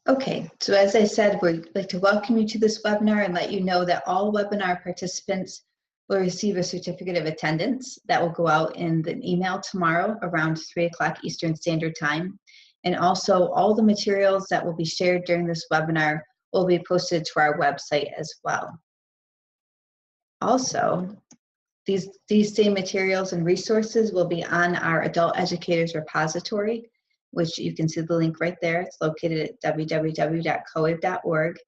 Okay, so as I said, we'd like to welcome you to this webinar and let you know that all webinar participants will receive a certificate of attendance that will go out in the email tomorrow around 3 o'clock Eastern Standard Time. And also all the materials that will be shared during this webinar will be posted to our website as well. Also, these same materials and resources will be on our Adult Educators repository, which you can see the link right there. It's located at www.coab.org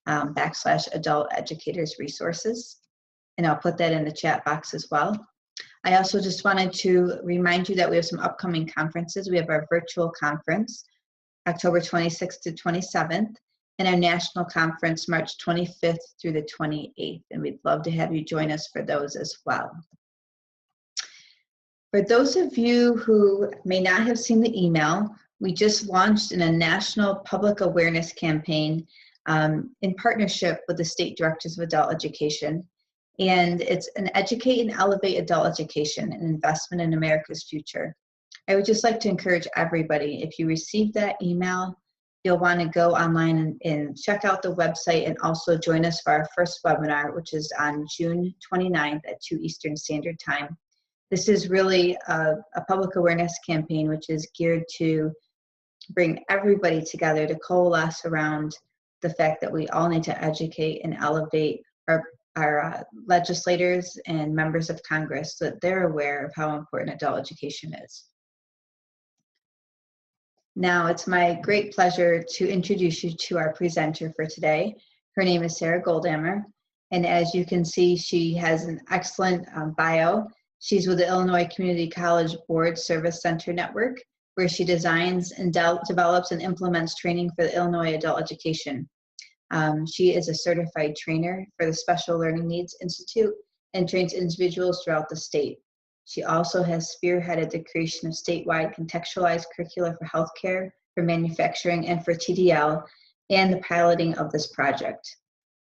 /Adult Educators Resources. And I'll put that in the chat box as well. I also just wanted to remind you that we have some upcoming conferences. We have our virtual conference, October 26th to 27th, and our national conference, March 25th through the 28th. And we'd love to have you join us for those as well. For those of you who may not have seen the email, we just launched in a national public awareness campaign in partnership with the State Directors of Adult Education. And it's an Educate and Elevate Adult Education, an investment in America's future. I would just like to encourage everybody, if you received that email, you'll want to go online and check out the website and also join us for our first webinar, which is on June 29th at 2 Eastern Standard Time. This is really a public awareness campaign which is geared to bring everybody together to coalesce around the fact that we all need to educate and elevate our legislators and members of Congress so that they're aware of how important adult education is. Now it's my great pleasure to introduce you to our presenter for today. Her name is Sarah Goldammer, and as you can see, she has an excellent bio. She's with the Illinois Community College Board Service Center Network, where she designs and develops and implements training for the Illinois adult education. She is a certified trainer for the Special Learning Needs Institute and trains individuals throughout the state. She also has spearheaded the creation of statewide contextualized curricula for healthcare, for manufacturing, and for TDL, and the piloting of this project.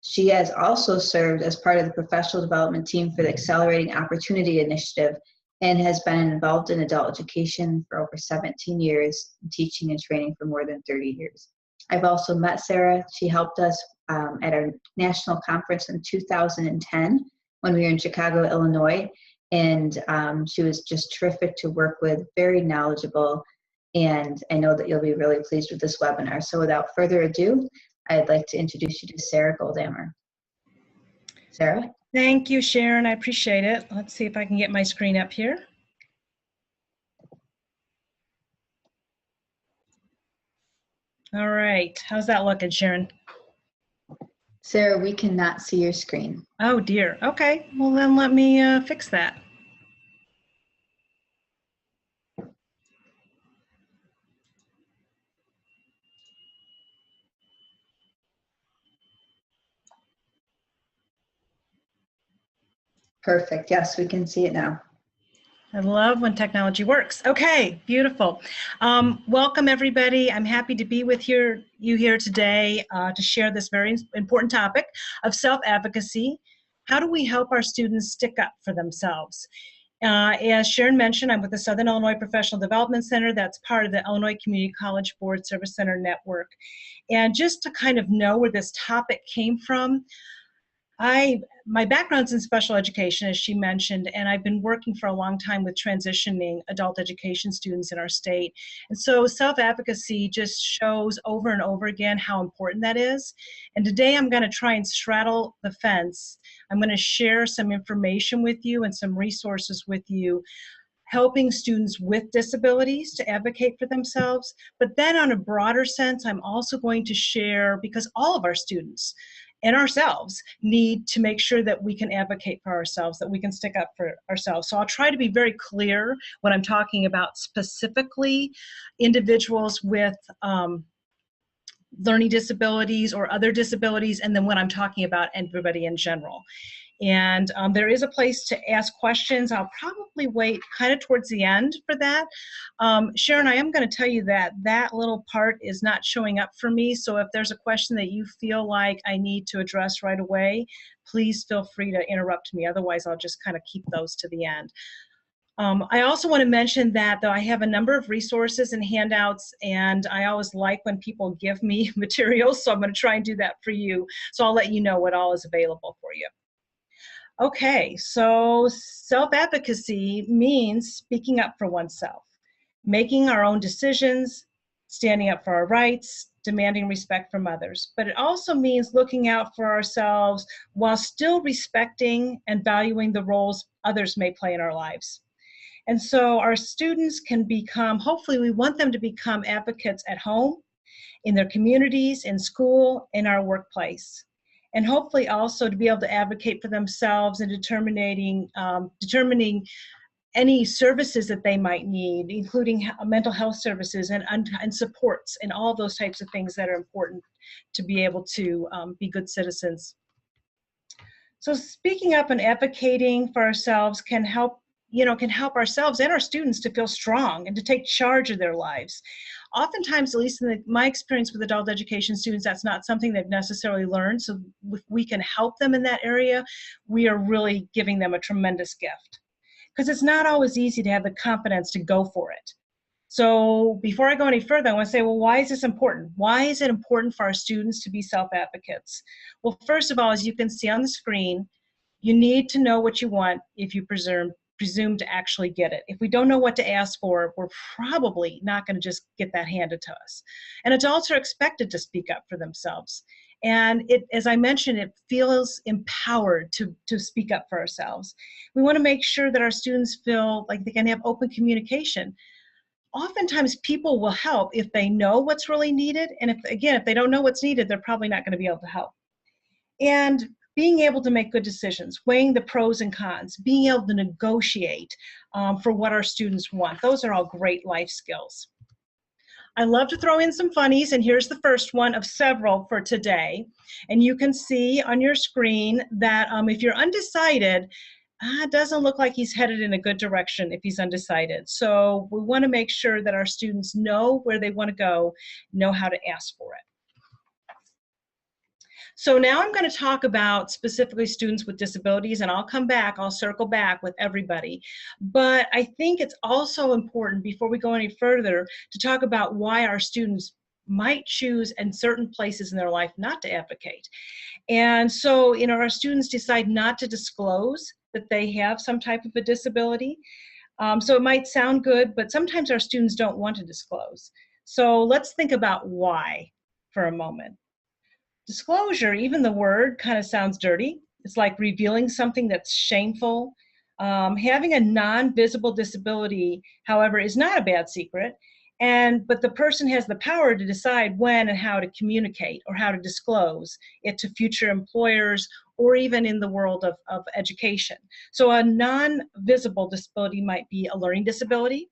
She has also served as part of the professional development team for the Accelerating Opportunity Initiative and has been involved in adult education for over 17 years, teaching and training for more than 30 years. I've also met Sarah. She helped us at our national conference in 2010 when we were in Chicago, Illinois. And she was just terrific to work with, very knowledgeable, and I know that you'll be really pleased with this webinar. So without further ado, I'd like to introduce you to Sarah Goldammer. Sarah? Thank you, Sharon. I appreciate it. Let's see if I can get my screen up here. All right. How's that looking, Sharon? Sarah, we cannot see your screen. Oh, dear. Okay. Well, then let me fix that. Perfect. Yes, we can see it now. I love when technology works. Okay, beautiful. Welcome, everybody. I'm happy to be with you here today to share this very important topic of self-advocacy. How do we help our students stick up for themselves? As Sharon mentioned, I'm with the Southern Illinois Professional Development Center. That's part of the Illinois Community College Board Service Center Network. And just to kind of know where this topic came from, my background's in special education, as she mentioned, and I've been working for a long time with transitioning adult education students in our state. And so self-advocacy just shows over and over again how important that is. And today I'm going to try and straddle the fence. I'm going to share some information with you and some resources with you, helping students with disabilities to advocate for themselves. But then on a broader sense, I'm also going to share, because all of our students and ourselves need to make sure that we can advocate for ourselves, that we can stick up for ourselves. So I'll try to be very clear when I'm talking about specifically individuals with learning disabilities or other disabilities, and then when I'm talking about everybody in general. And there is a place to ask questions. I'll probably wait kind of towards the end for that. Sharon, I am going to tell you that that little part is not showing up for me. So if there's a question that you feel like I need to address right away, please feel free to interrupt me. Otherwise, I'll just kind of keep those to the end. I also want to mention that though I have a number of resources and handouts, and I always like when people give me materials, so I'm going to try and do that for you. So I'll let you know what all is available for you. Okay, so self-advocacy means speaking up for oneself, making our own decisions, standing up for our rights, demanding respect from others. But it also means looking out for ourselves while still respecting and valuing the roles others may play in our lives. And so our students can become, hopefully we want them to become advocates at home, in their communities, in school, in our workplace. And hopefully also to be able to advocate for themselves and determining any services that they might need, including mental health services and supports and all those types of things that are important to be able to be good citizens. So speaking up and advocating for ourselves can help ourselves and our students to feel strong and to take charge of their lives. Oftentimes, at least in my experience with adult education students, that's not something they've necessarily learned. So if we can help them in that area, we are really giving them a tremendous gift. Because it's not always easy to have the confidence to go for it. So before I go any further, I want to say, well, why is this important? Why is it important for our students to be self-advocates? Well, first of all, as you can see on the screen, you need to know what you want if you presume to actually get it. If we don't know what to ask for, we're probably not going to just get that handed to us. And adults are expected to speak up for themselves. And as I mentioned, it feels empowered to speak up for ourselves. We want to make sure that our students feel like they can have open communication. Oftentimes people will help if they know what's really needed. And if they don't know what's needed, they're probably not going to be able to help. And being able to make good decisions, weighing the pros and cons, being able to negotiate for what our students want. Those are all great life skills. I love to throw in some funnies, and here's the first one of several for today. And you can see on your screen that if you're undecided, it doesn't look like he's headed in a good direction if he's undecided. So we want to make sure that our students know where they want to go, know how to ask for it. So now I'm going to talk about specifically students with disabilities, and I'll circle back with everybody. But I think it's also important, before we go any further, to talk about why our students might choose in certain places in their life not to advocate. And so, our students decide not to disclose that they have some type of a disability. So it might sound good, but sometimes our students don't want to disclose. So let's think about why for a moment. Disclosure, even the word kind of sounds dirty. It's like revealing something that's shameful. Having a non-visible disability, however, is not a bad secret, but the person has the power to decide when and how to communicate or how to disclose it to future employers or even in the world of education. So a non-visible disability might be a learning disability.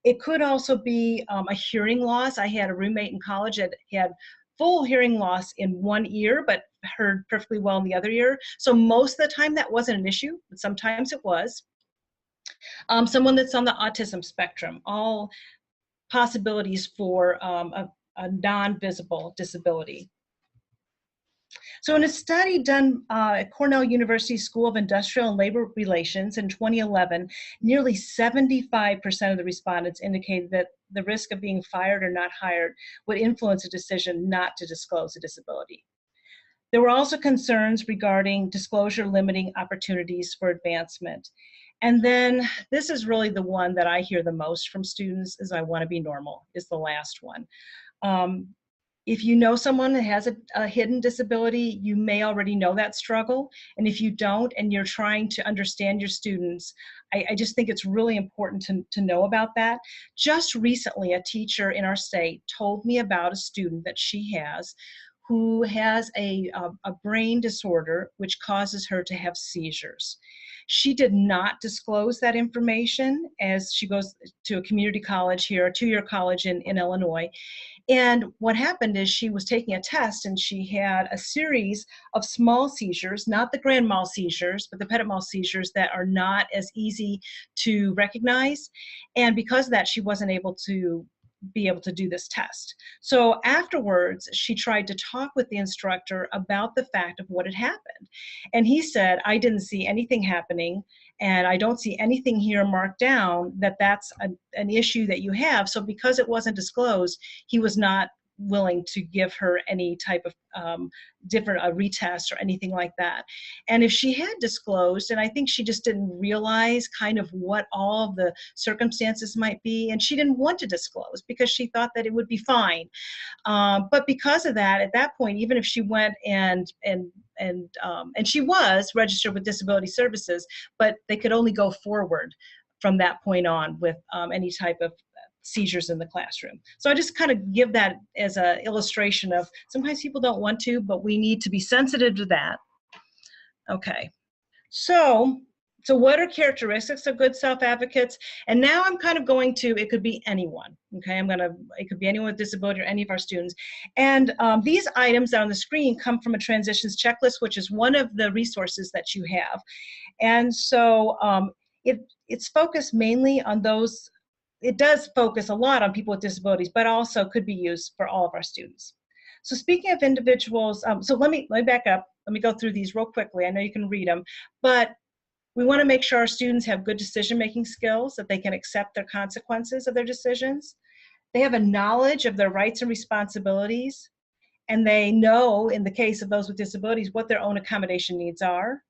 It could also be a hearing loss. I had a roommate in college that had full hearing loss in one ear, but heard perfectly well in the other ear. So most of the time that wasn't an issue, but sometimes it was. Someone that's on the autism spectrum, all possibilities for a non-visible disability. So in a study done at Cornell University School of Industrial and Labor Relations in 2011, nearly 75% of the respondents indicated that the risk of being fired or not hired would influence a decision not to disclose a disability. There were also concerns regarding disclosure limiting opportunities for advancement. And then this is really the one that I hear the most from students, is I want to be normal, is the last one. If you know someone that has a hidden disability, you may already know that struggle. And if you don't, and you're trying to understand your students, I just think it's really important to know about that. Just recently, a teacher in our state told me about a student that she has who has a brain disorder which causes her to have seizures. She did not disclose that information as she goes to a community college here, a two-year college in Illinois. And what happened is she was taking a test and she had a series of small seizures, not the grand mal seizures, but the petit mal seizures that are not as easy to recognize. And because of that, she wasn't able to do this test. So afterwards, she tried to talk with the instructor about the fact of what had happened. And he said, I didn't see anything happening. And I don't see anything here marked down that that's an issue that you have. So because it wasn't disclosed, he was not willing to give her any type of different retest or anything like that. And if she had disclosed, and I think she just didn't realize kind of what all of the circumstances might be, and she didn't want to disclose because she thought that it would be fine. But because of that, at that point, even if she went and she was registered with Disability Services, but they could only go forward from that point on with any type of seizures in the classroom. So I just kind of give that as an illustration of sometimes people don't want to, but we need to be sensitive to that. Okay, so what are characteristics of good self-advocates? And now I'm kind of going to, it could be anyone, okay? It could be anyone with disability or any of our students. And these items on the screen come from a transitions checklist, which is one of the resources that you have. And so it's focused mainly on those. It does focus a lot on people with disabilities, but also could be used for all of our students. So speaking of individuals, so let me back up. Let me go through these real quickly. I know you can read them, but we want to make sure our students have good decision-making skills, that they can accept their consequences of their decisions. They have a knowledge of their rights and responsibilities, and they know, in the case of those with disabilities, what their own accommodation needs are.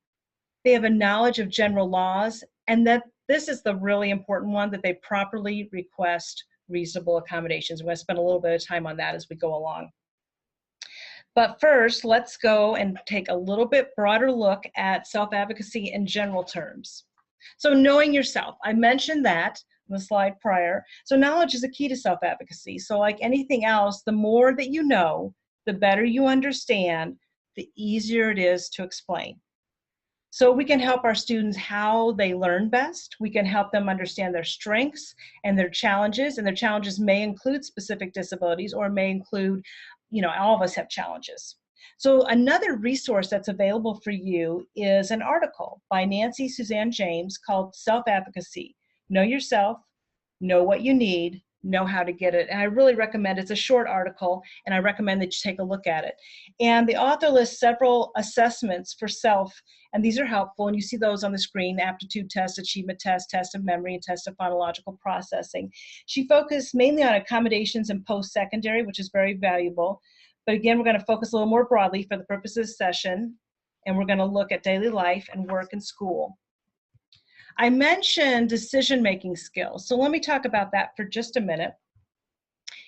They have a knowledge of general laws, and that this is the really important one, that they properly request reasonable accommodations. We're going to spend a little bit of time on that as we go along. But first, let's go and take a little bit broader look at self-advocacy in general terms. So knowing yourself, I mentioned that in the slide prior. So knowledge is a key to self-advocacy. So like anything else, the more that you know, the better you understand, the easier it is to explain. So we can help our students how they learn best. We can help them understand their strengths and their challenges may include specific disabilities or may include, all of us have challenges. So another resource that's available for you is an article by Nancy Suzanne James called Self-Advocacy. Know yourself, know what you need, know how to get it. And I really recommend, it's a short article, and I recommend that you take a look at it. And the author lists several assessments for self, and these are helpful, and you see those on the screen: aptitude test, achievement test, test of memory, and test of phonological processing. She focused mainly on accommodations and post-secondary, which is very valuable. But again, we're going to focus a little more broadly for the purpose of this session, and we're going to look at daily life and work and school. I mentioned decision-making skills, so let me talk about that for just a minute.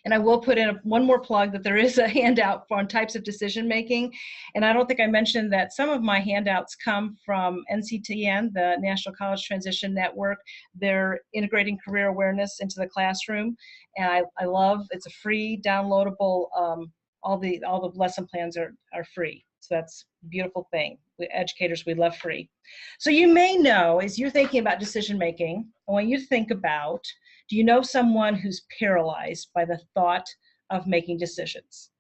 And I will put in one more plug that there is a handout on types of decision-making. And I don't think I mentioned that some of my handouts come from NCTN, the National College Transition Network. They're integrating career awareness into the classroom. And I love, it's a free downloadable, all the lesson plans are free. So that's a beautiful thing. We educators, we love free. So you may know, as you're thinking about decision making, I want you to think about, do you know someone who's paralyzed by the thought of making decisions?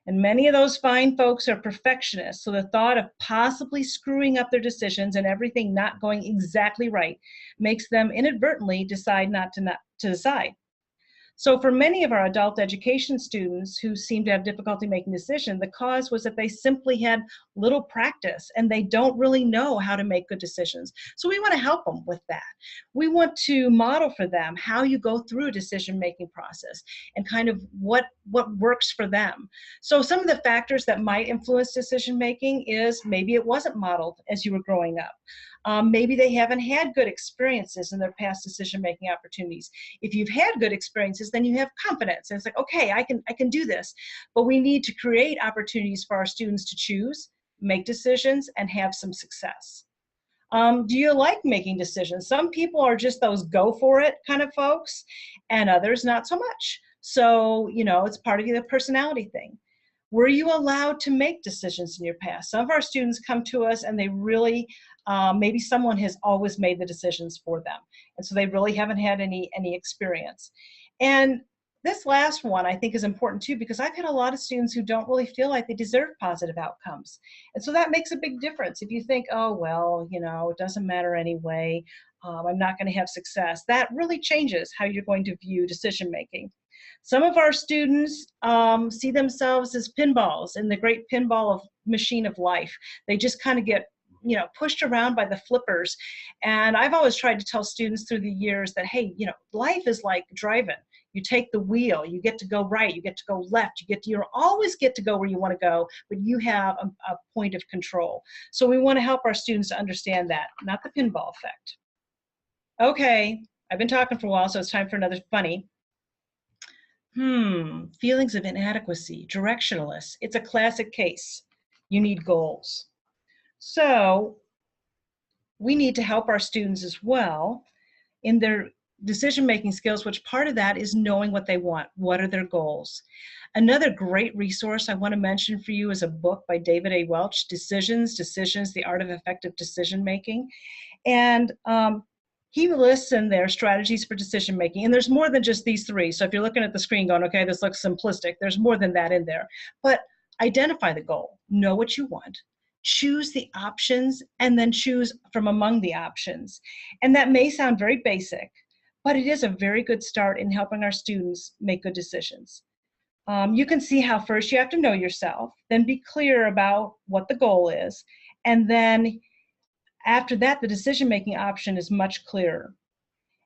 And many of those fine folks are perfectionists, so the thought of possibly screwing up their decisions and everything not going exactly right makes them inadvertently decide not to decide. So for many of our adult education students who seem to have difficulty making decisions, the cause was that they simply had little practice and they don't really know how to make good decisions. So we want to help them with that. We want to model for them how you go through a decision-making process and kind of what works for them. So some of the factors that might influence decision-making is maybe it wasn't modeled as you were growing up. Maybe they haven't had good experiences in their past decision-making opportunities. If you've had good experiences, then you have confidence. And it's like, okay, I can do this. But we need to create opportunities for our students to choose, make decisions, and have some success. Do you like making decisions? Some people are just those go for it kind of folks, and others not so much. So, it's part of the personality thing. Were you allowed to make decisions in your past? Some of our students come to us and they really, maybe someone has always made the decisions for them. And so they really haven't had any experience. And this last one I think is important too, because I've had a lot of students who don't really feel like they deserve positive outcomes. And so that makes a big difference. If you think, oh, well, it doesn't matter anyway, I'm not going to have success, that really changes how you're going to view decision making. Some of our students see themselves as pinballs in the great pinball machine of life. They just kind of get pushed around by the flippers. And I've always tried to tell students through the years that, hey, life is like driving. You take the wheel, you get to go right, you get to go left, you always get to go where you want to go, but you have a point of control. So we want to help our students to understand that, not the pinball effect. Okay, I've been talking for a while, so it's time for another funny. Feelings of inadequacy, directionless. It's a classic case. You need goals. So we need to help our students as well in their decision-making skills, which part of that is knowing what they want. What are their goals? Another great resource I want to mention for you is a book by David A. Welch, Decisions, the Art of Effective Decision-Making. And he lists in there strategies for decision making, and there's more than just these three. So if you're looking at the screen going, okay, this looks simplistic, there's more than that in there. But identify the goal, know what you want, choose the options, and then choose from among the options. And that may sound very basic, but it is a very good start in helping our students make good decisions. You can see how first you have to know yourself, then be clear about what the goal is, and then after that, the decision-making option is much clearer.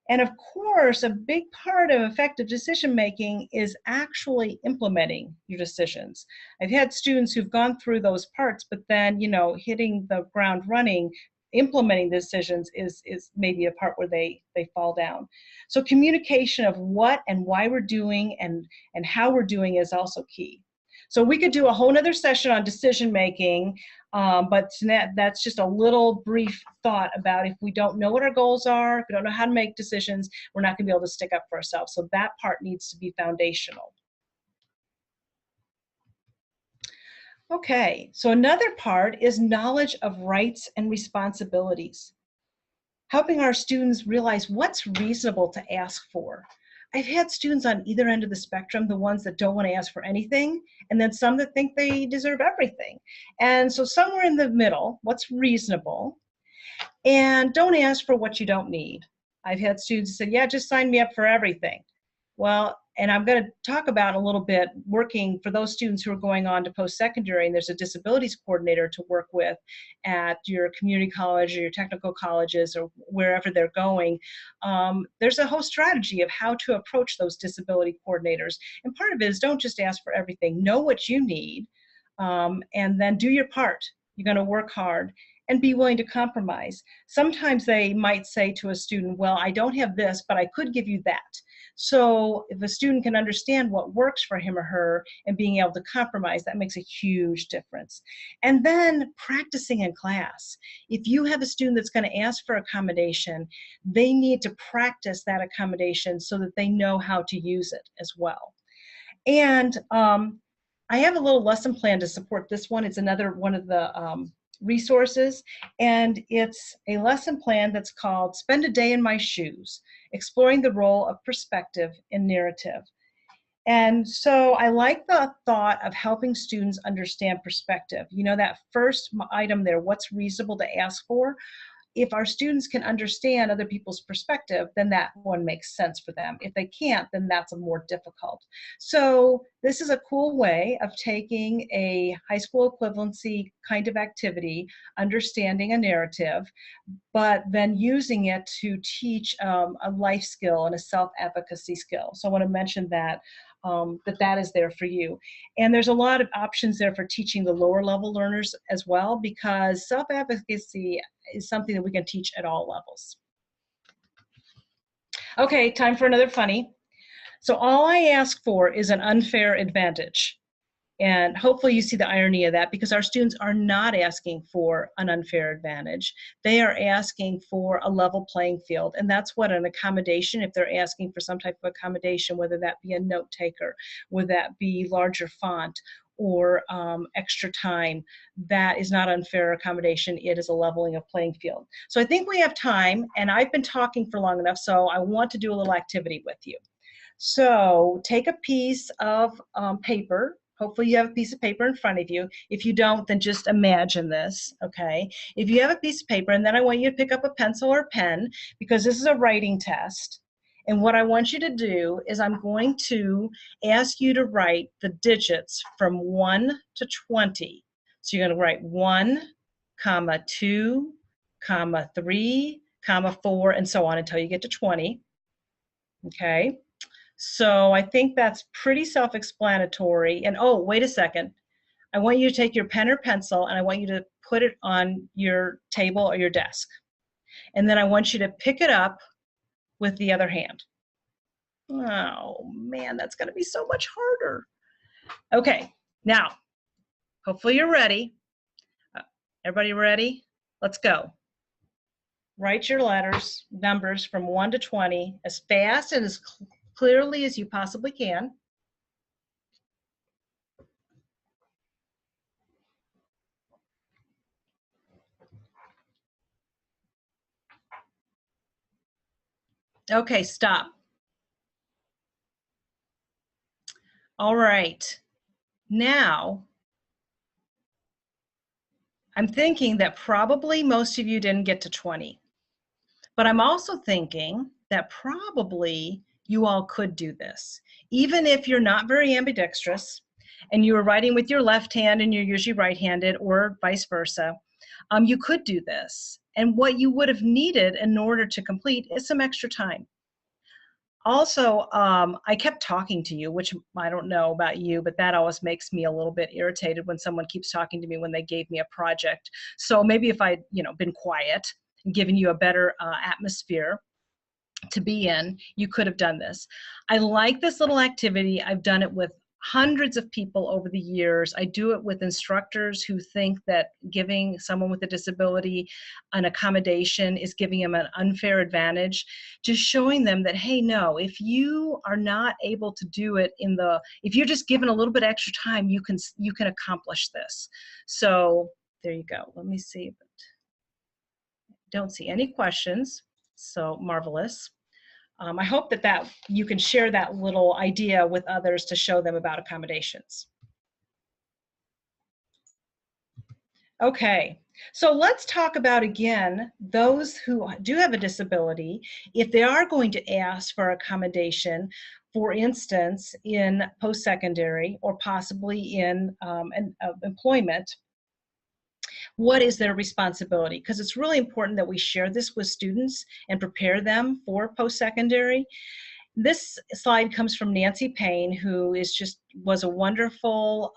And of course, a big part of effective decision-making is actually implementing your decisions. I've had students who've gone through those parts, but then, hitting the ground running, implementing decisions is maybe a part where they fall down. So communication of what and why we're doing and how we're doing is also key. So we could do a whole nother session on decision-making, but that's just a little brief thought about if we don't know what our goals are, if we don't know how to make decisions, we're not going to be able to stick up for ourselves. So that part needs to be foundational. Okay, so another part is knowledge of rights and responsibilities. Helping our students realize what's reasonable to ask for. I've had students on either end of the spectrum, the ones that don't want to ask for anything, and then some that think they deserve everything. And so somewhere in the middle, what's reasonable, and don't ask for what you don't need. I've had students say, yeah, just sign me up for everything. Well, and I'm going to talk about a little bit working for those students who are going on to post-secondary, and there's a disabilities coordinator to work with at your community college or your technical colleges or wherever they're going. There's a whole strategy of how to approach those disability coordinators. And part of it is don't just ask for everything. Know what you need, and then do your part. You're going to work hard and be willing to compromise. Sometimes they might say to a student, well, I don't have this, but I could give you that. So if a student can understand what works for him or her and being able to compromise, that makes a huge difference. And then practicing in class. If you have a student that's going to ask for accommodation, they need to practice that accommodation so that they know how to use it as well. And I have a little lesson plan to support this one. It's another one of the resources, and it's a lesson plan that's called Spend a Day in My Shoes, Exploring the Role of Perspective in Narrative. And so I like the thought of helping students understand perspective. That first item there, what's reasonable to ask for? If our students can understand other people's perspective, then that one makes sense for them. If they can't, then that's a more difficult. So this is a cool way of taking a high school equivalency kind of activity, understanding a narrative, but then using it to teach a life skill and a self-advocacy skill. So I want to mention that. That is there for you. And there's a lot of options there for teaching the lower level learners as well, because self-advocacy is something that we can teach at all levels. Okay, time for another funny. So all I ask for is an unfair advantage. And hopefully you see the irony of that, because our students are not asking for an unfair advantage. They are asking for a level playing field. And that's what an accommodation, if they're asking for some type of accommodation, whether that be a note taker, whether that be larger font, or extra time, that is not unfair accommodation. It is a leveling of playing field. So I think we have time, and I've been talking for long enough, so I want to do a little activity with you. So take a piece of paper. Hopefully you have a piece of paper in front of you. If you don't, then just imagine this, okay? If you have a piece of paper, and then I want you to pick up a pencil or a pen, because this is a writing test. And what I want you to do is I'm going to ask you to write the digits from 1 to 20. So you're going to write 1, comma 2, comma 3, comma 4, and so on until you get to 20. Okay, so I think that's pretty self-explanatory. And oh, wait a second. I want you to take your pen or pencil and I want you to put it on your table or your desk. And then I want you to pick it up with the other hand. Oh man, that's going to be so much harder. Okay, now, hopefully you're ready. Everybody ready? Let's go. Write your letters, numbers from 1 to 20 as fast and as clearly as you possibly can. Okay, stop. All right. Now, I'm thinking that probably most of you didn't get to 20. But I'm also thinking that probably you all could do this. Even if you're not very ambidextrous and you were writing with your left hand and you're usually right-handed or vice versa, you could do this. And what you would have needed in order to complete is some extra time. Also, I kept talking to you, which I don't know about you, but that always makes me a little bit irritated when someone keeps talking to me when they gave me a project. So maybe if I'd been quiet and given you a better atmosphere to be in, you could have done this. I like this little activity. I've done it with hundreds of people over the years. I do it with instructors who think that giving someone with a disability an accommodation is giving them an unfair advantage. Just showing them that, hey, no, if you are not able to do it if you're just given a little bit extra time, you can accomplish this. So there you go. Let me see. Don't see any questions. So marvelous. I hope that you can share that little idea with others to show them about accommodations. Okay, so let's talk about, again, those who do have a disability, if they are going to ask for accommodation, for instance, in post-secondary or possibly in employment. What is their responsibility? Because it's really important that we share this with students and prepare them for post-secondary. This slide comes from Nancy Payne, who was a wonderful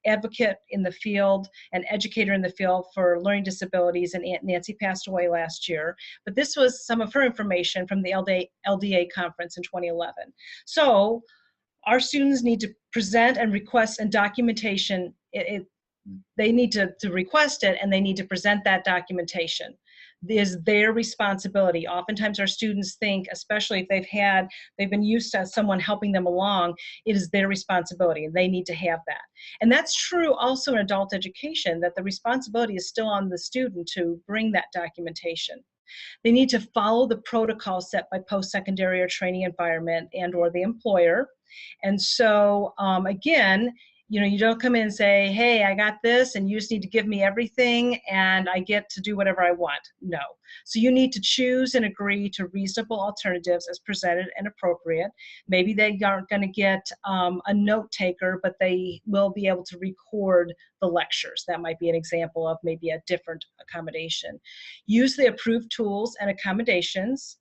advocate in the field, an educator in the field for learning disabilities, and Aunt Nancy passed away last year. But this was some of her information from the LDA conference in 2011. So our students need to present and request and documentation. They need to request it, and they need to present that documentation. It is their responsibility. Oftentimes our students think, especially if they've been used to someone helping them along, it is their responsibility and they need to have that. And that's true also in adult education, that the responsibility is still on the student to bring that documentation. They need to follow the protocol set by post-secondary or training environment and or the employer. And so again, you don't come in and say, hey, I got this and you just need to give me everything and I get to do whatever I want. No. So you need to choose and agree to reasonable alternatives as presented and appropriate. Maybe they aren't going to get a note taker, but they will be able to record the lectures. That might be an example of maybe a different accommodation. Use the approved tools and accommodations.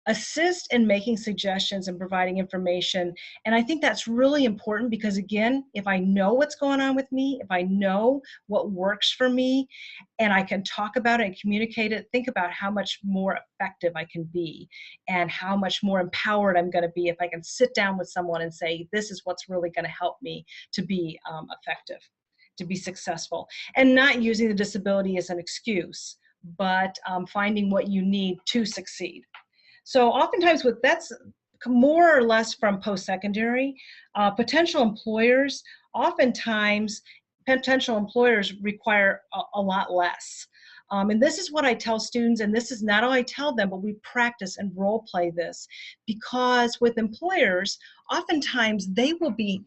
Assist in making suggestions and providing information. And I think that's really important because, again, if I know what's going on with me, if I know what works for me, and I can talk about it and communicate it, think about how much more effective I can be and how much more empowered I'm going to be if I can sit down with someone and say, this is what's really going to help me to be effective, to be successful. And not using the disability as an excuse, but finding what you need to succeed. So oftentimes that's more or less from post-secondary. Potential employers require a lot less. And this is what I tell students, and this is not only I tell them, but we practice and role play this, because with employers, oftentimes they will be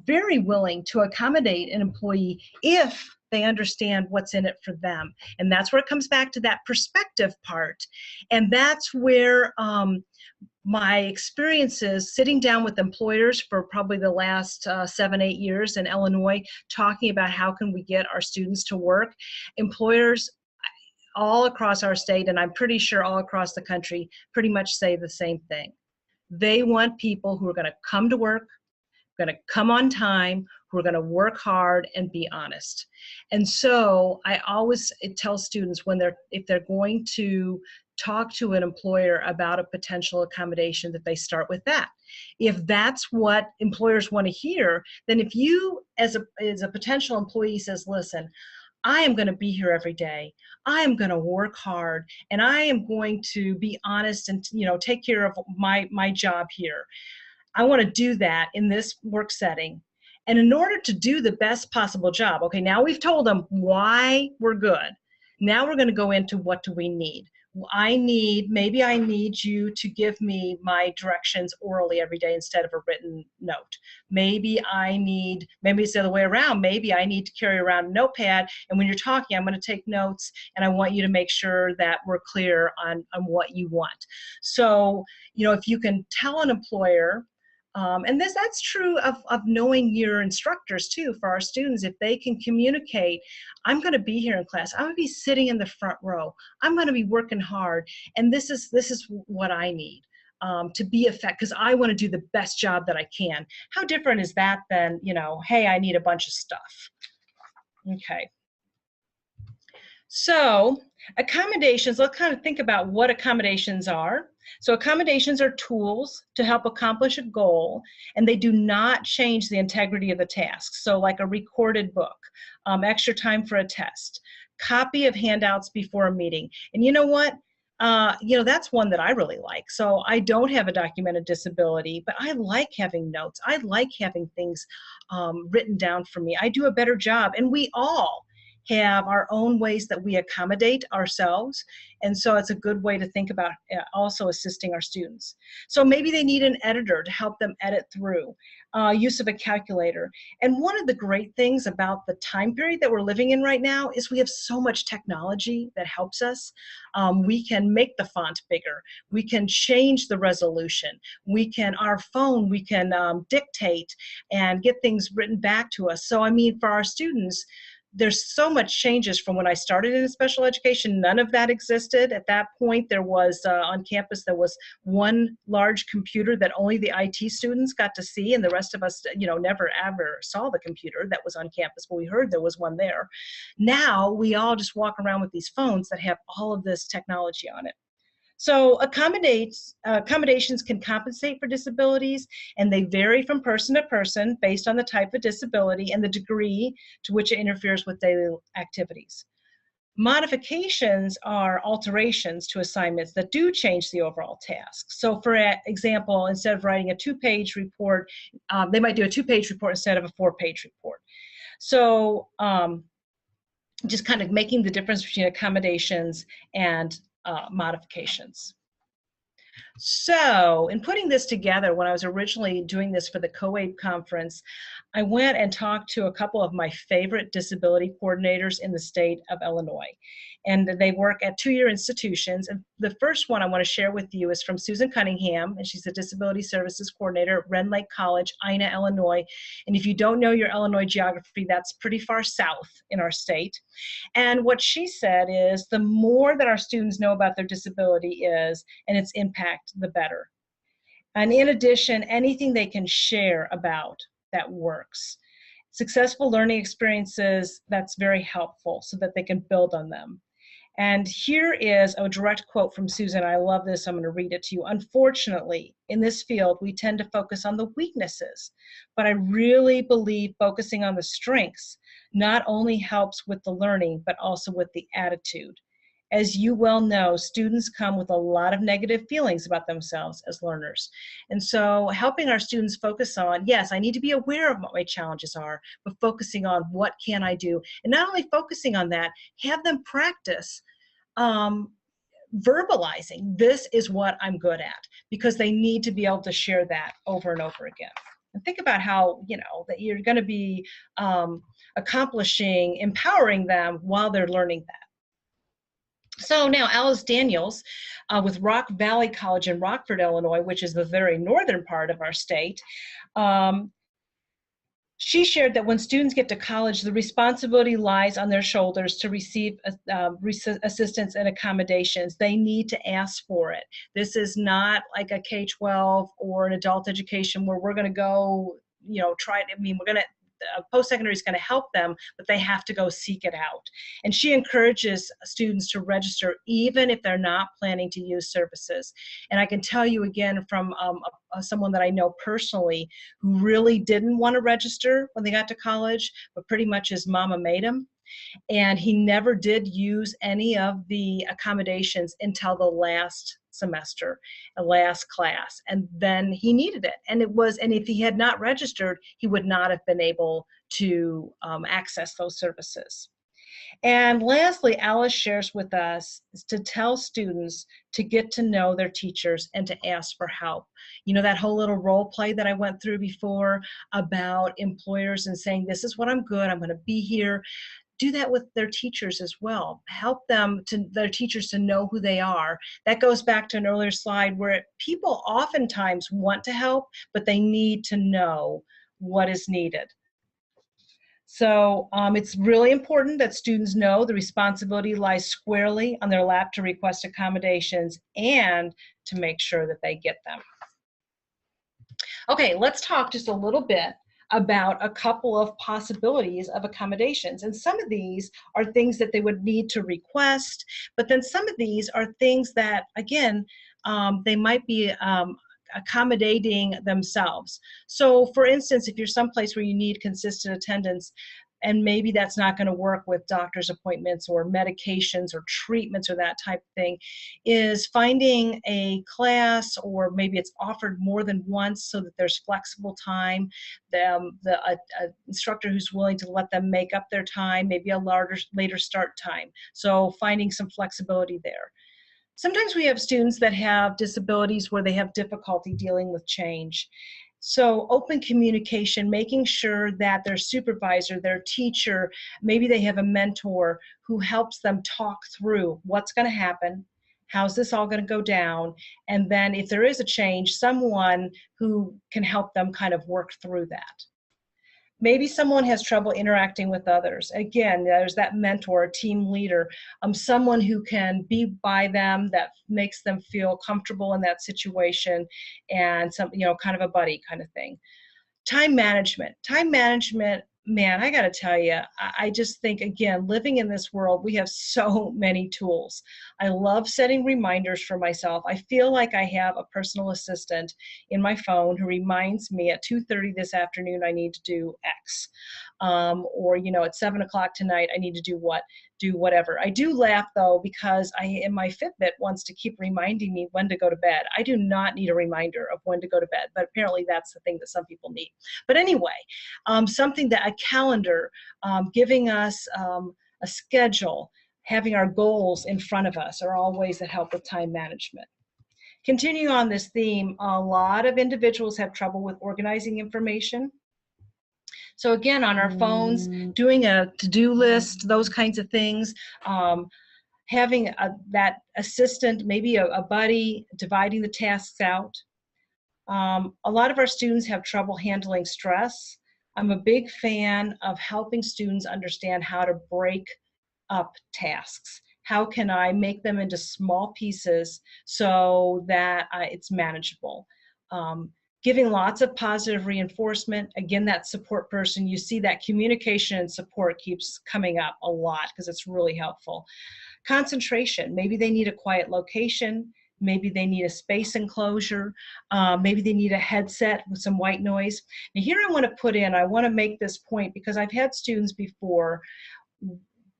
very willing to accommodate an employee if they understand what's in it for them. And that's where it comes back to that perspective part. And that's where my experiences sitting down with employers for probably the last 7-8 years in Illinois, talking about how can we get our students to work. Employers all across our state, and I'm pretty sure all across the country, pretty much say the same thing. They want people who are going to come to work, going to come on time, who are going to work hard and be honest. And so I always tell students if they're going to talk to an employer about a potential accommodation, that they start with that. If that's what employers want to hear, then if you as a potential employee says, listen, I am going to be here every day. I am going to work hard, and I am going to be honest and take care of my job here. I want to do that in this work setting. And in order to do the best possible job, okay, now we've told them why we're good. Now we're going to go into what do we need. Maybe I need you to give me my directions orally every day instead of a written note. Maybe it's the other way around. Maybe I need to carry around a notepad, and when you're talking, I'm going to take notes, and I want you to make sure that we're clear on what you want. So, if you can tell an employer, and that's true of knowing your instructors too, for our students, if they can communicate, I'm going to be here in class, I'm going to be sitting in the front row, I'm going to be working hard, and this is what I need to be effective, because I want to do the best job that I can. How different is that than, hey, I need a bunch of stuff. Okay. So accommodations, let's kind of think about what accommodations are. So accommodations are tools to help accomplish a goal, and they do not change the integrity of the task. So like a recorded book, extra time for a test, copy of handouts before a meeting. And you know what? That's one that I really like. So I don't have a documented disability, but I like having notes. I like having things written down for me. I do a better job, and we all have our own ways that we accommodate ourselves. And so it's a good way to think about also assisting our students. So maybe they need an editor to help them edit through, use of a calculator. And one of the great things about the time period that we're living in right now is we have so much technology that helps us. We can make the font bigger. We can change the resolution. Our phone, we can dictate and get things written back to us. So I mean, for our students, there's so much changes from when I started in special education. None of that existed. At that point, there was, on campus, there was one large computer that only the IT students got to see, and the rest of us, never ever saw the computer that was on campus, but we heard there was one there. Now, we all just walk around with these phones that have all of this technology on it. So accommodations can compensate for disabilities, and they vary from person to person based on the type of disability and the degree to which it interferes with daily activities. Modifications are alterations to assignments that do change the overall task. So for example, instead of writing a 2-page report, they might do a 2-page report instead of a 4-page report. So just kind of making the difference between accommodations and modifications. So in putting this together, when I was originally doing this for the COAID conference, I went and talked to a couple of my favorite disability coordinators in the state of Illinois. And they work at 2-year institutions. And the first one I want to share with you is from Susan Cunningham, and she's a disability services coordinator at Ren Lake College, Ina, Illinois. And if you don't know your Illinois geography, that's pretty far south in our state. And what she said is the more that our students know about their disability is and its impact, the better. And in addition, anything they can share about that works. Successful learning experiences, that's very helpful so that they can build on them. And here is a direct quote from Susan. I love this. I'm going to read it to you. Unfortunately, in this field, we tend to focus on the weaknesses, but I really believe focusing on the strengths not only helps with the learning, but also with the attitude. As you well know, students come with a lot of negative feelings about themselves as learners. And so helping our students focus on, yes, I need to be aware of what my challenges are, but focusing on what can I do? And not only focusing on that, have them practice verbalizing, this is what I'm good at, because they need to be able to share that over and over again. And think about how, that you're going to be empowering them while they're learning that. So now Alice Daniels with Rock Valley College in Rockford, Illinois, which is the very northern part of our state, um, she shared that when students get to college, the responsibility lies on their shoulders to receive assistance and accommodations. They need to ask for it. This is not like a K-12 or an adult education where we're going to go, try it. I mean, post-secondary is going to help them, but they have to go seek it out. And she encourages students to register even if they're not planning to use services. And I can tell you again from someone that I know personally who really didn't want to register when they got to college, but pretty much his mama made him. And he never did use any of the accommodations until the last semester, the last class, and then he needed it. And if he had not registered, he would not have been able to access those services. And lastly, Alice shares with us to tell students to get to know their teachers and to ask for help. That whole little role play that I went through before about employers and saying, this is what I'm good, I'm going to be here. Do that with their teachers as well. Help their teachers to know who they are. That goes back to an earlier slide where people oftentimes want to help, but they need to know what is needed. So it's really important that students know the responsibility lies squarely on their lap to request accommodations and to make sure that they get them. Okay, let's talk just a little bit about a couple of possibilities of accommodations. And some of these are things that they would need to request, but then some of these are things that, again, they might be accommodating themselves. So for instance, if you're someplace where you need consistent attendance, and maybe that's not going to work with doctor's appointments or medications or treatments or that type of thing, is finding a class, or maybe it's offered more than once so that there's flexible time, the instructor who's willing to let them make up their time, maybe a later start time. So finding some flexibility there. Sometimes we have students that have disabilities where they have difficulty dealing with change. So open communication, making sure that their supervisor, their teacher, maybe they have a mentor who helps them talk through what's going to happen, how's this all going to go down, and then if there is a change, someone who can help them kind of work through that. Maybe someone has trouble interacting with others. Again, there's that mentor, team leader, someone who can be by them, that makes them feel comfortable in that situation, and kind of a buddy kind of thing. Time management. Time management, man, I got to tell you, I just think, again, living in this world, we have so many tools. I love setting reminders for myself. I feel like I have a personal assistant in my phone who reminds me at 2:30 this afternoon I need to do X. Or, at 7 o'clock tonight, I need to do whatever. I do laugh though, because my Fitbit wants to keep reminding me when to go to bed. I do not need a reminder of when to go to bed, but apparently that's the thing that some people need. But anyway, a calendar, giving us a schedule, having our goals in front of us are all ways that help with time management. Continue on this theme, a lot of individuals have trouble with organizing information. So again, on our phones, doing a to-do list, those kinds of things, having that assistant, maybe a buddy, dividing the tasks out. A lot of our students have trouble handling stress. I'm a big fan of helping students understand how to break up tasks. How can I make them into small pieces so that it's manageable? Giving lots of positive reinforcement. Again, that support person, you see that communication and support keeps coming up a lot because it's really helpful. Concentration, maybe they need a quiet location, maybe they need a space enclosure, maybe they need a headset with some white noise. Now here I want to make this point because I've had students before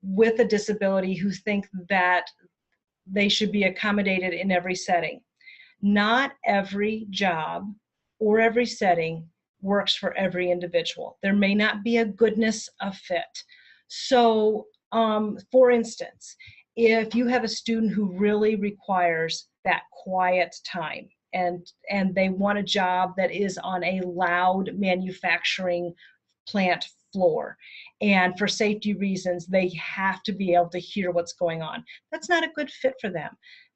with a disability who think that they should be accommodated in every setting. Not every job or every setting works for every individual. There may not be a goodness of fit. So, for instance, if you have a student who really requires that quiet time and they want a job that is on a loud manufacturing plant floor. And for safety reasons, they have to be able to hear what's going on. That's not a good fit for them.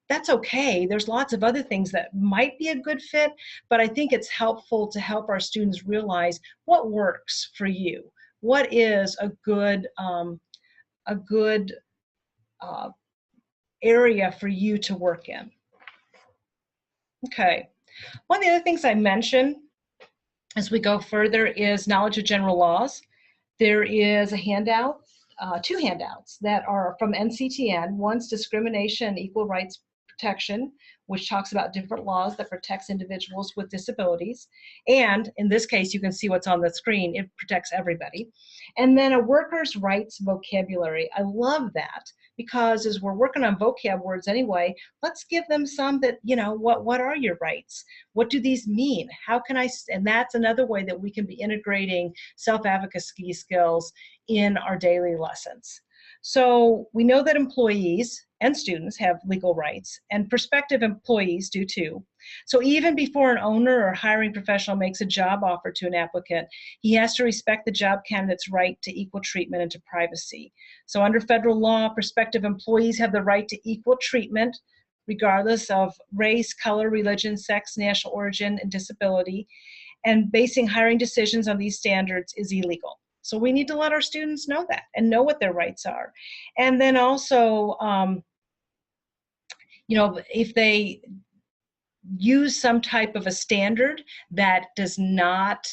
That's okay. There's lots of other things that might be a good fit, but I think it's helpful to help our students realize what works for you. What is a good area for you to work in? Okay. One of the other things I mentioned as we go further is knowledge of general laws. There is a handout, two handouts that are from NCTN. One's Discrimination and Equal Rights Protection, which talks about different laws that protects individuals with disabilities. And in this case, you can see what's on the screen. It protects everybody. And then a workers' rights vocabulary. I love that because as we're working on vocab words anyway, let's give them some that, you know, what are your rights? What do these mean? How can I, and that's another way that we can be integrating self-advocacy skills in our daily lessons. So we know that employees and students have legal rights, and prospective employees do too. So even before an owner or hiring professional makes a job offer to an applicant, he has to respect the job candidate's right to equal treatment and to privacy. So under federal law, prospective employees have the right to equal treatment regardless of race, color, religion, sex, national origin, and disability. And basing hiring decisions on these standards is illegal. So we need to let our students know that and know what their rights are. And then also, you know, if they use some type of a standard that does not,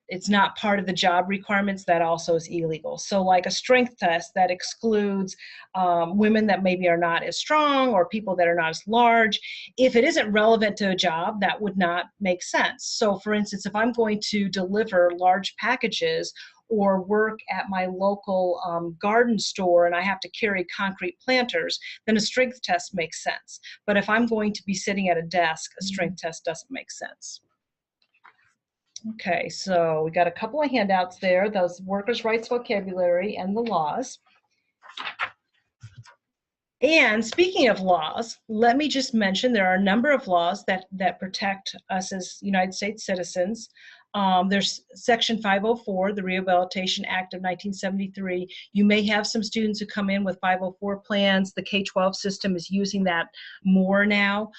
it's not part of the job requirements, that also is illegal. So like a strength test that excludes women that maybe are not as strong or people that are not as large. If it isn't relevant to a job, that would not make sense. So for instance, if I'm going to deliver large packages or work at my local garden store and I have to carry concrete planters, then a strength test makes sense. But if I'm going to be sitting at a desk, a strength test doesn't make sense. Okay, so we got a couple of handouts there, those workers' rights vocabulary and the laws. And speaking of laws, let me just mention there are a number of laws that protect us as United States citizens. There's Section 504, the Rehabilitation Act of 1973. You may have some students who come in with 504 plans. The K-12 system is using that more now.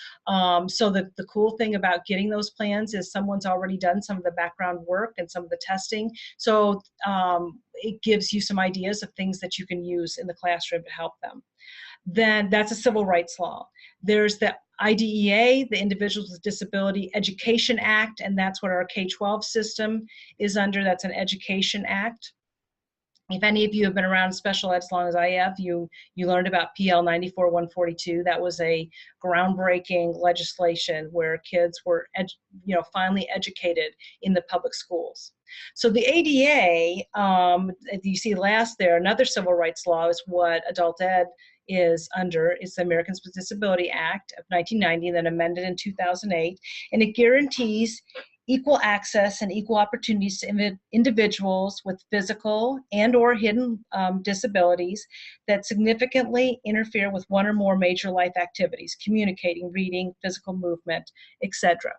So the cool thing about getting those plans is someone's already done some of the background work and some of the testing. So it gives you some ideas of things that you can use in the classroom to help them. Then that's a civil rights law. There's the IDEA, the Individuals with Disability Education Act, and that's what our K-12 system is under. That's an education act. If any of you have been around special ed as long as I have, you learned about PL 94-142. That was a groundbreaking legislation where kids were finally educated in the public schools. So the ADA, you see last there, another civil rights law is what adult ed is under. It's the Americans with Disability Act of 1990, then amended in 2008, and it guarantees equal access and equal opportunities to individuals with physical and or hidden disabilities that significantly interfere with one or more major life activities, communicating, reading, physical movement, etc.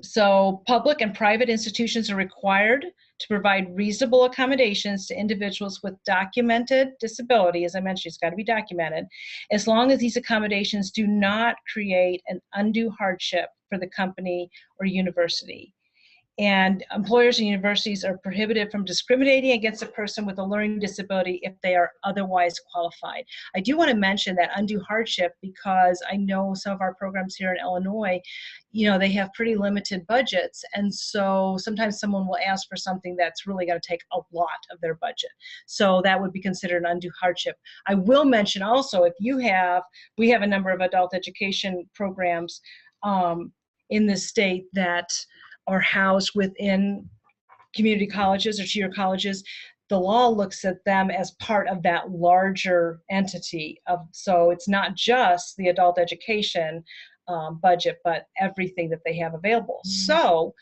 So public and private institutions are required to provide reasonable accommodations to individuals with documented disability. As I mentioned, it's got to be documented, as long as these accommodations do not create an undue hardship for the company or university. And employers and universities are prohibited from discriminating against a person with a learning disability if they are otherwise qualified. I do want to mention that undue hardship because I know some of our programs here in Illinois, they have pretty limited budgets. And so sometimes someone will ask for something that's really going to take a lot of their budget. So that would be considered an undue hardship. I will mention also, if we have a number of adult education programs in the state that are housed within community colleges or tier colleges. The law looks at them as part of that larger entity. So it's not just the adult education budget, but everything that they have available. So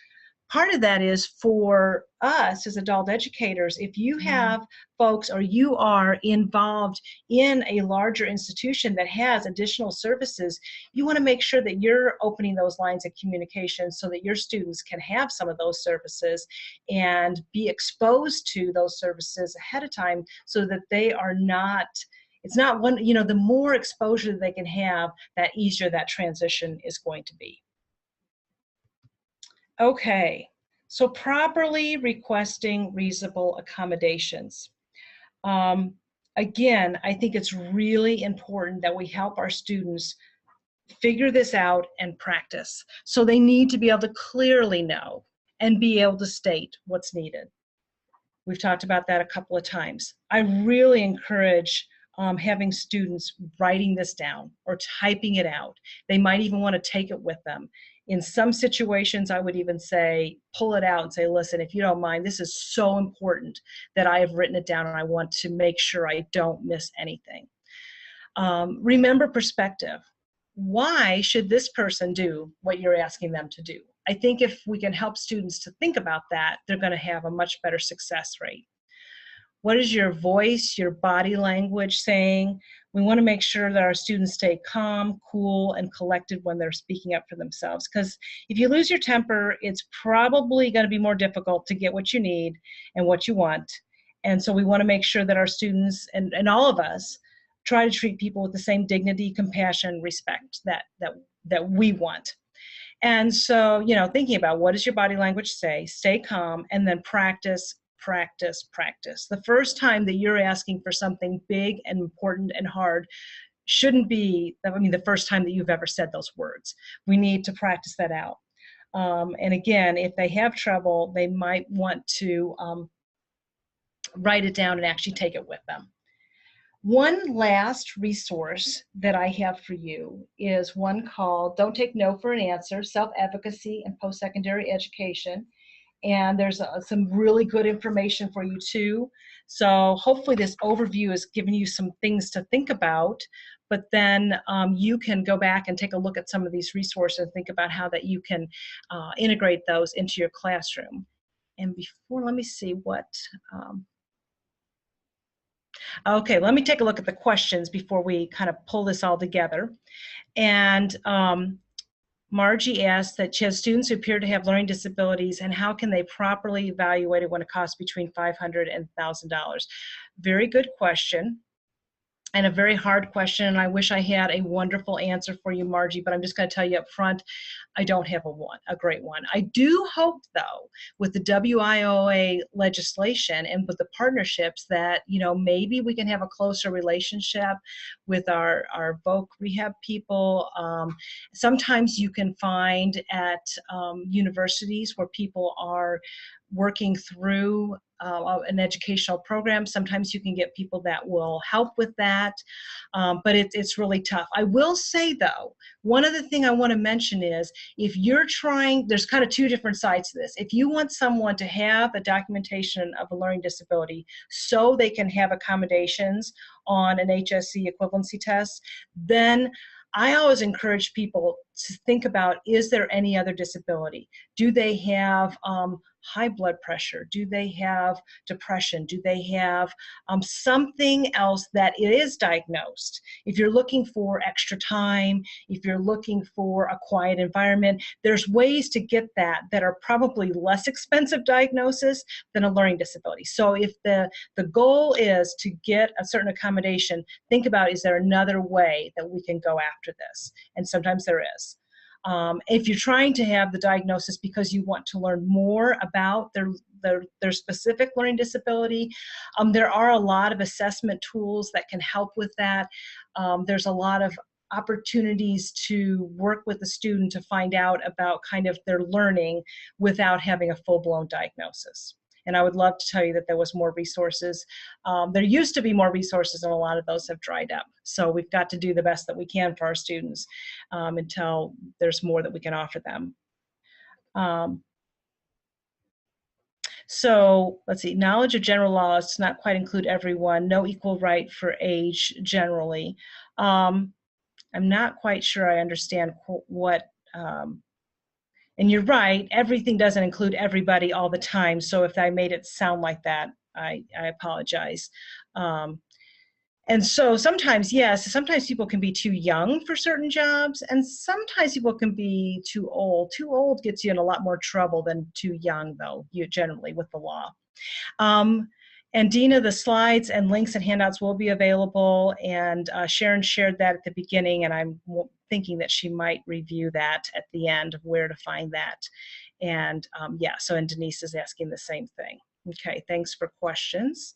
part of that is for us as adult educators, if you have folks or you are involved in a larger institution that has additional services, you want to make sure that you're opening those lines of communication so that your students can have some of those services and be exposed to those services ahead of time so that they are not, it's not one, you know, the more exposure that they can have, that easier that transition is going to be. Okay, so properly requesting reasonable accommodations. Again, I think it's really important that we help our students figure this out and practice. So they need to be able to clearly know and be able to state what's needed. We've talked about that a couple of times. I really encourage having students writing this down or typing it out. They might even want to take it with them. In some situations, I would even say, pull it out and say, listen, if you don't mind, this is so important that I have written it down and I want to make sure I don't miss anything. Remember perspective. Why should this person do what you're asking them to do? I think if we can help students to think about that, they're going to have a much better success rate. What is your voice, your body language saying? We want to make sure that our students stay calm, cool, and collected when they're speaking up for themselves. Because if you lose your temper, it's probably going to be more difficult to get what you need and what you want. And so we want to make sure that our students and all of us try to treat people with the same dignity, compassion, respect that we want. And so, you know, thinking about what does your body language say, stay calm, and then practice, practice, practice. The first time that you're asking for something big and important and hard shouldn't be, I mean, the first time that you've ever said those words. We need to practice that out. And again, if they have trouble, they might want to write it down and actually take it with them. One last resource that I have for you is one called Don't Take No for an Answer, Self-Advocacy and Post-Secondary Education. And there's some really good information for you too. So hopefully this overview has given you some things to think about, but then you can go back and take a look at some of these resources and think about how that you can integrate those into your classroom. And before, let me see what, okay, let me take a look at the questions before we kind of pull this all together. And Margie asked that she has students who appear to have learning disabilities, and how can they properly evaluate it when it costs between $500 and $1,000? Very good question, and a very hard question, and I wish I had a wonderful answer for you, Margie, but I'm just going to tell you up front, I don't have a great one. I do hope, though, with the WIOA legislation and with the partnerships that, you know, maybe we can have a closer relationship with our voc rehab people. Sometimes you can find at universities where people are working through an educational program. Sometimes you can get people that will help with that, but it's really tough. I will say, though, one other thing I want to mention is if you're trying, there's kind of two different sides to this. If you want someone to have a documentation of a learning disability so they can have accommodations on an HSC equivalency test, then I always encourage people to think about, is there any other disability? Do they have high blood pressure? Do they have depression? Do they have something else that is diagnosed? If you're looking for extra time, if you're looking for a quiet environment, there's ways to get that are probably less expensive diagnosis than a learning disability. So if the goal is to get a certain accommodation, think about, is there another way that we can go after this? And sometimes there is. If you're trying to have the diagnosis because you want to learn more about their specific learning disability, there are a lot of assessment tools that can help with that. There's a lot of opportunities to work with the student to find out about kind of their learning without having a full-blown diagnosis. And I would love to tell you that there was more resources. There used to be more resources, and a lot of those have dried up. So we've got to do the best that we can for our students until there's more that we can offer them. So let's see, knowledge of general laws does not quite include everyone. No equal right for age generally. I'm not quite sure I understand what And you're right, everything doesn't include everybody all the time. So if I made it sound like that, I apologize. And so sometimes, yes, sometimes people can be too young for certain jobs, and sometimes people can be too old. Too old gets you in a lot more trouble than too young, though, you generally with the law. And Dina, the slides and links and handouts will be available, and Sharon shared that at the beginning, and I'm thinking that she might review that at the end of where to find that. And yeah, so, and Denise is asking the same thing. Okay, thanks for questions.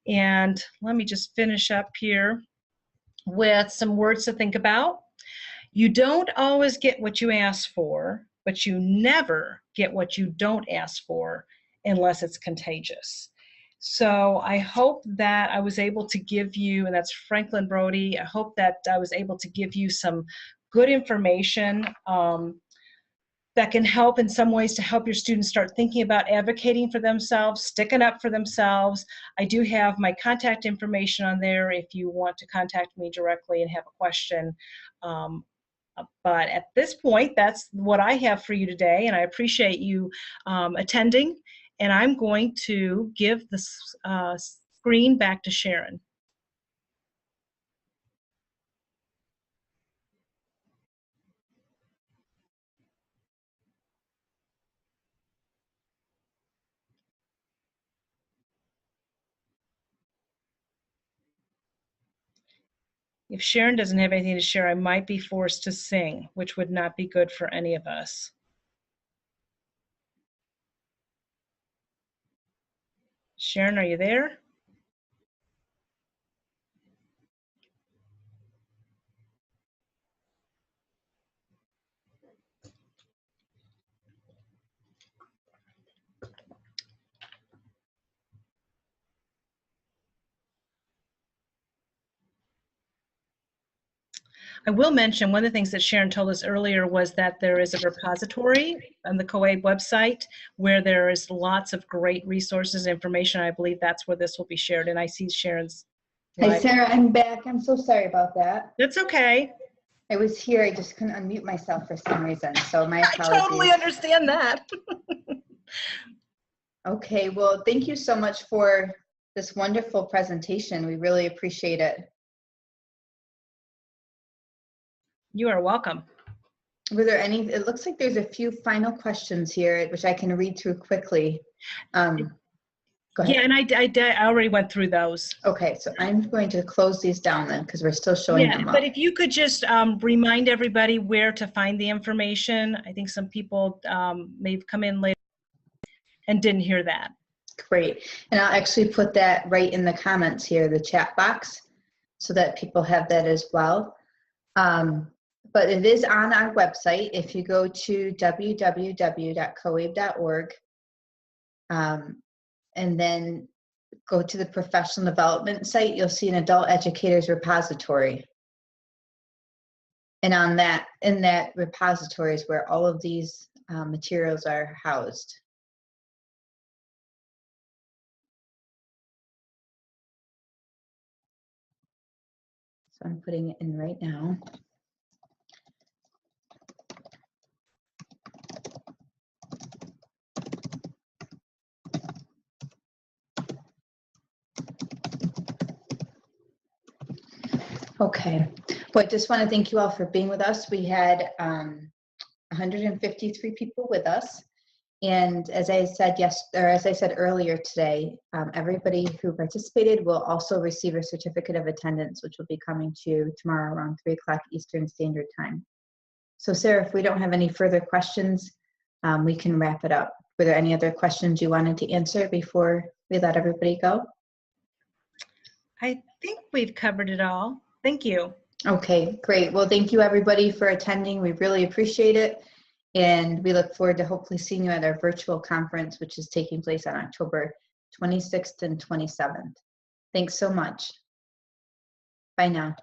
And let me just finish up here with some words to think about. You don't always get what you ask for, but you never get what you don't ask for unless it's contagious. So I hope that I was able to give you, and that's Franklin Brody, I hope that I was able to give you some good information that can help in some ways to help your students start thinking about advocating for themselves, sticking up for themselves. I do have my contact information on there if you want to contact me directly and have a question. But at this point, that's what I have for you today, and I appreciate you attending. And I'm going to give the screen back to Sharon. If Sharon doesn't have anything to share, I might be forced to sing, which would not be good for any of us. Sharon, are you there? I will mention one of the things that Sharon told us earlier was that there is a repository on the COABE website where there is lots of great resources and information. I believe that's where this will be shared. And I see Sharon's. Hi, Sarah, I'm back. I'm so sorry about that. That's okay. I was here. I just couldn't unmute myself for some reason. So my apologies. I totally understand that. Okay, well, thank you so much for this wonderful presentation. We really appreciate it. You are welcome. Were there any, it looks like there's a few final questions here, which I can read through quickly. Go ahead. Yeah, and I already went through those. Okay, so I'm going to close these down then because we're still showing them up. But if you could just remind everybody where to find the information. I think some people may have come in later and didn't hear that. Great. And I'll actually put that right in the comments here, the chat box, so that people have that as well. But it is on our website. If you go to www.coabe.org and then go to the professional development site, you'll see an adult educators repository. And on that, in that repository is where all of these materials are housed. So I'm putting it in right now. Okay, well, I just want to thank you all for being with us. We had 153 people with us. And as I said as I said earlier today, everybody who participated will also receive a certificate of attendance, which will be coming to you tomorrow around 3 o'clock Eastern Standard Time. So Sarah, if we don't have any further questions, we can wrap it up. Were there any other questions you wanted to answer before we let everybody go? I think we've covered it all. Thank you. Okay, great. Well, thank you everybody for attending. We really appreciate it. And we look forward to hopefully seeing you at our virtual conference, which is taking place on October 26th and 27th. Thanks so much. Bye now.